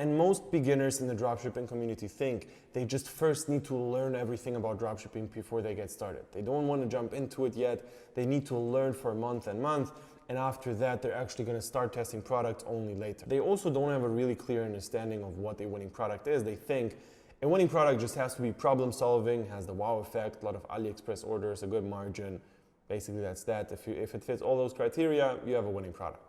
And most beginners in the dropshipping community think they just first need to learn everything about dropshipping before they get started. They don't want to jump into it yet. They need to learn for a month, and after that, they're actually going to start testing products only later. They also don't have a really clear understanding of what a winning product is. They think a winning product just has to be problem solving, has the wow effect, a lot of AliExpress orders, a good margin. Basically, that's that. If it fits all those criteria, you have a winning product.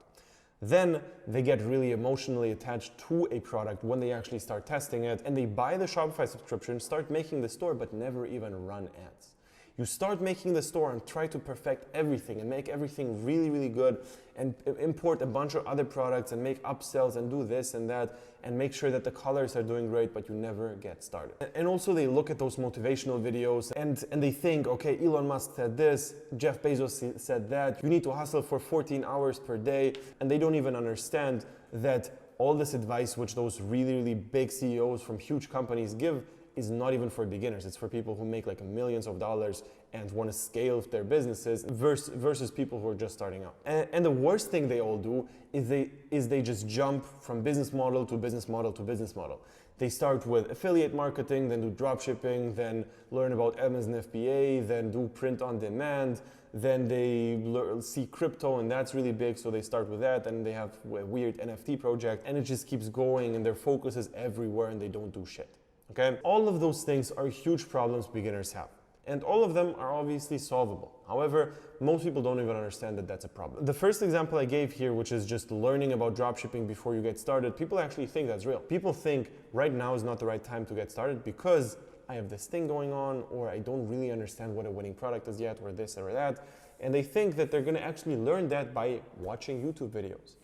Then they get really emotionally attached to a product when they actually start testing it, and they buy the Shopify subscription, start making the store, but never even run ads. You start making the store and try to perfect everything and make everything really, really good and import a bunch of other products and make upsells and do this and that and make sure that the colors are doing great, but you never get started. And also they look at those motivational videos and they think, okay, Elon Musk said this, Jeff Bezos said that, you need to hustle for 14 hours per day, and they don't even understand that all this advice which those really, really big CEOs from huge companies give is not even for beginners. It's for people who make like millions of dollars and want to scale their businesses versus people who are just starting out. And the worst thing they all do is they just jump from business model to business model to business model. They start with affiliate marketing, then do drop shipping, then learn about Amazon FBA, then do print on demand, then they see crypto and that's really big, so they start with that, and they have a weird NFT project, and it just keeps going and their focus is everywhere and they don't do shit. Okay? All of those things are huge problems beginners have. And all of them are obviously solvable. However, most people don't even understand that that's a problem. The first example I gave here, which is just learning about dropshipping before you get started, people actually think that's real. People think right now is not the right time to get started because I have this thing going on, or I don't really understand what a winning product is yet, or this or that. And they think that they're gonna actually learn that by watching YouTube videos.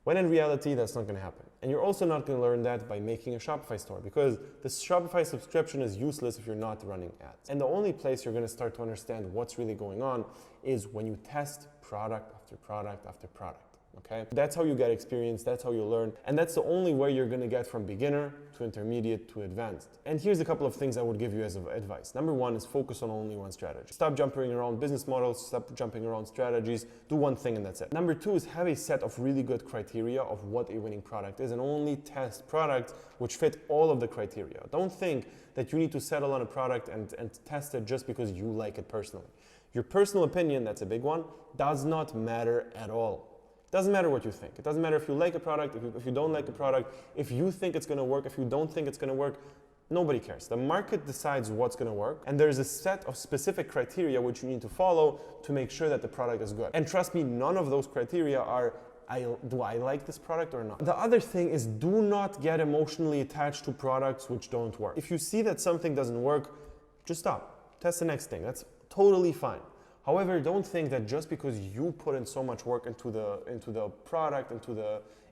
When in reality, that's not gonna happen. And you're also not gonna learn that by making a Shopify store, because the Shopify subscription is useless if you're not running ads. And the only place you're gonna start to understand what's really going on is when you test product after product after product. Okay? That's how you get experience, that's how you learn, and that's the only way you're gonna get from beginner to intermediate to advanced. And here's a couple of things I would give you as advice. Number one is focus on only one strategy. Stop jumping around business models, stop jumping around strategies, do one thing and that's it. Number two is have a set of really good criteria of what a winning product is, and only test products which fit all of the criteria. Don't think that you need to settle on a product and test it just because you like it personally. Your personal opinion, that's a big one, does not matter at all. It doesn't matter what you think. It doesn't matter if you like a product, if you don't like a product, if you think it's going to work, if you don't think it's going to work. Nobody cares. The market decides what's going to work, and there's a set of specific criteria which you need to follow to make sure that the product is good. And trust me, none of those criteria are, do I like this product or not? The other thing is, do not get emotionally attached to products which don't work. If you see that something doesn't work, just stop. Test the next thing. That's totally fine. However, don't think that just because you put in so much work into the product,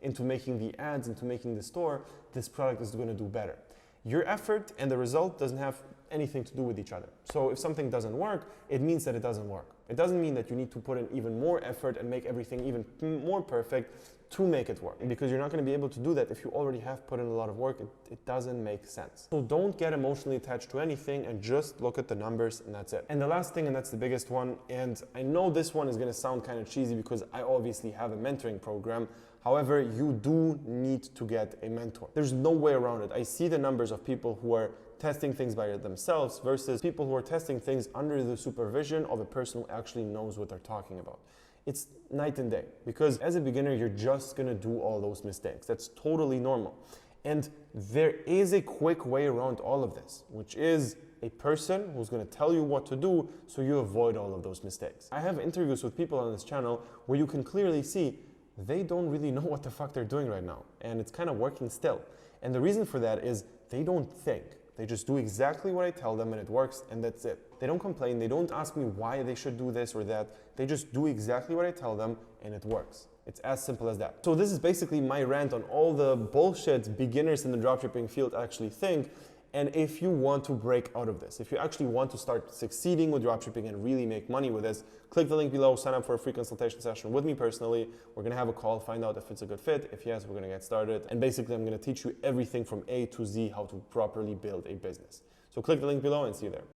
into making the ads, into making the store, this product is going to do better. Your effort and the result doesn't have anything to do with each other. So if something doesn't work, it means that it doesn't work. It doesn't mean that you need to put in even more effort and make everything even more perfect to make it work. Because you're not going to be able to do that if you already have put in a lot of work. It doesn't make sense. So don't get emotionally attached to anything and just look at the numbers and that's it. And the last thing, and that's the biggest one, and I know this one is going to sound kind of cheesy because I obviously have a mentoring program. However, you do need to get a mentor. There's no way around it. I see the numbers of people who are testing things by themselves versus people who are testing things under the supervision of a person who actually knows what they're talking about. It's night and day, because as a beginner, you're just gonna do all those mistakes. That's totally normal. And there is a quick way around all of this, which is a person who's gonna tell you what to do so you avoid all of those mistakes. I have interviews with people on this channel where you can clearly see they don't really know what the fuck they're doing right now, and it's kind of working still. And the reason for that is they don't think. They just do exactly what I tell them and it works, and that's it. They don't complain, they don't ask me why they should do this or that. They just do exactly what I tell them and it works. It's as simple as that. So this is basically my rant on all the bullshit beginners in the dropshipping field actually think. And if you want to break out of this, if you actually want to start succeeding with dropshipping and really make money with this, click the link below, sign up for a free consultation session with me personally. We're gonna have a call, find out if it's a good fit. If yes, we're gonna get started. And basically, I'm gonna teach you everything from A to Z how to properly build a business. So click the link below and see you there.